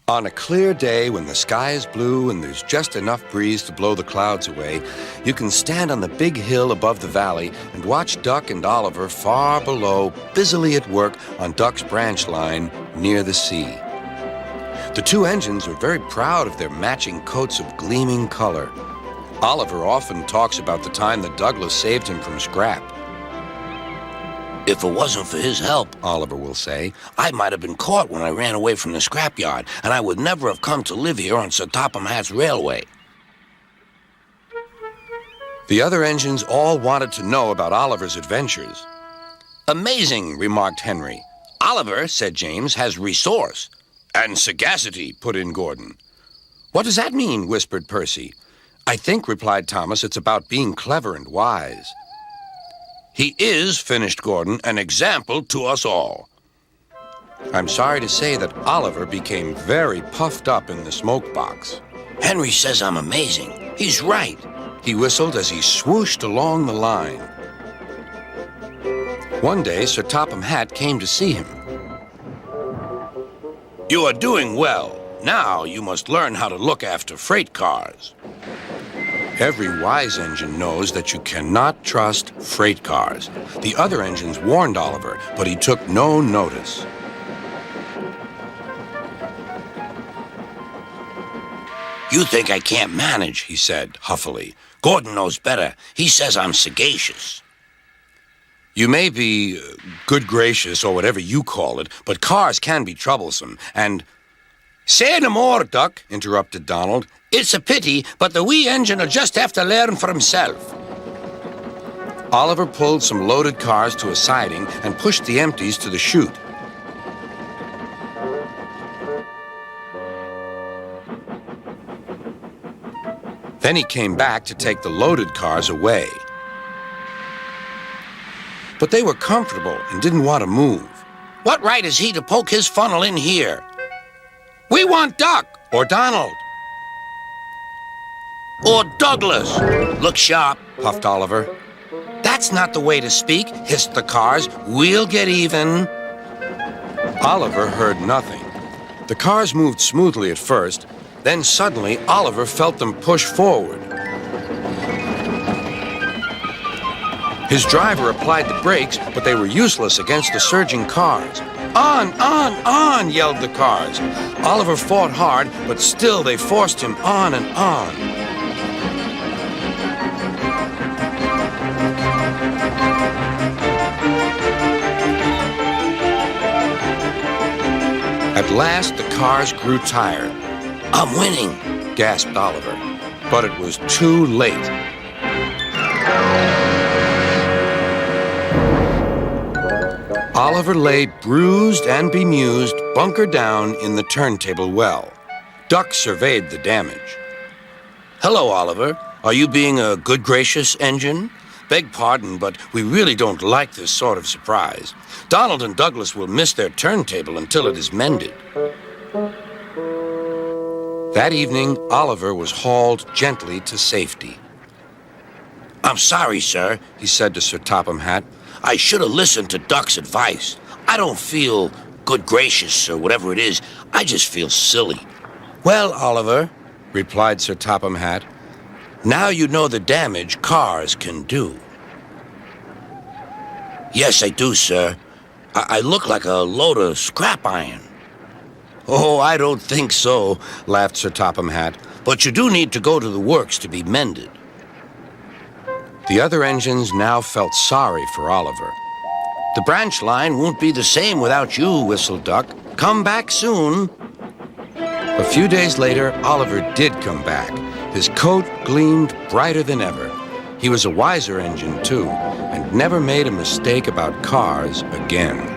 On a clear day when the sky is blue and there's just enough breeze to blow the clouds away, you can stand on the big hill above the valley and watch Duck and Oliver far below, busily at work on Duck's branch line near the sea. The two engines are very proud of their matching coats of gleaming color. Oliver often talks about the time that Douglas saved him from scrap. If it wasn't for his help, Oliver will say, I might have been caught when I ran away from the scrapyard, and I would never have come to live here on Sir Topham Hatt's railway. The other engines all wanted to know about Oliver's adventures. Amazing, remarked Henry. Oliver, said James, has resource. And sagacity, put in Gordon. What does that mean, whispered Percy. I think, replied Thomas, it's about being clever and wise. He is, finished Gordon, an example to us all. I'm sorry to say that Oliver became very puffed up in the smoke box. Henry says I'm amazing. He's right. He whistled as he swooshed along the line. One day, Sir Topham Hatt came to see him. You are doing well. Now you must learn how to look after freight cars. Every wise engine knows that you cannot trust freight cars. The other engines warned Oliver, but he took no notice. You think I can't manage, he said huffily. Gordon knows better. He says I'm sagacious. You may be good gracious or whatever you call it, but cars can be troublesome, and... Say no more, Duck, interrupted Donald. It's a pity, but the wee engine'll just have to learn for himself. Oliver pulled some loaded cars to a siding and pushed the empties to the chute. Then he came back to take the loaded cars away. But they were comfortable and didn't want to move. What right has he to poke his funnel in here? We want Duck. Or Donald. Or Douglas. Look sharp, puffed Oliver. That's not the way to speak, hissed the cars. We'll get even. Oliver heard nothing. The cars moved smoothly at first, then suddenly Oliver felt them push forward. His driver applied the brakes, but they were useless against the surging cars. On, yelled the cars. Oliver fought hard, but still they forced him on and on. At last, the cars grew tired. I'm winning, gasped Oliver. But it was too late. Oliver lay bruised and bemused, bunker down in the turntable well. Duck surveyed the damage. Hello, Oliver. Are you being a good gracious engine? Beg pardon, but we really don't like this sort of surprise. Donald and Douglas will miss their turntable until it is mended. That evening, Oliver was hauled gently to safety. I'm sorry, sir, he said to Sir Topham Hatt. I should have listened to Duck's advice. I don't feel good gracious or whatever it is. I just feel silly. Well, Oliver, replied Sir Topham Hatt, now you know the damage cars can do. Yes, I do, sir. I look like a load of scrap iron. Oh, I don't think so, laughed Sir Topham Hatt. But you do need to go to the works to be mended. The other engines now felt sorry for Oliver. The branch line won't be the same without you, whistled Duck. Come back soon. A few days later, Oliver did come back. His coat gleamed brighter than ever. He was a wiser engine, too, and never made a mistake about cars again.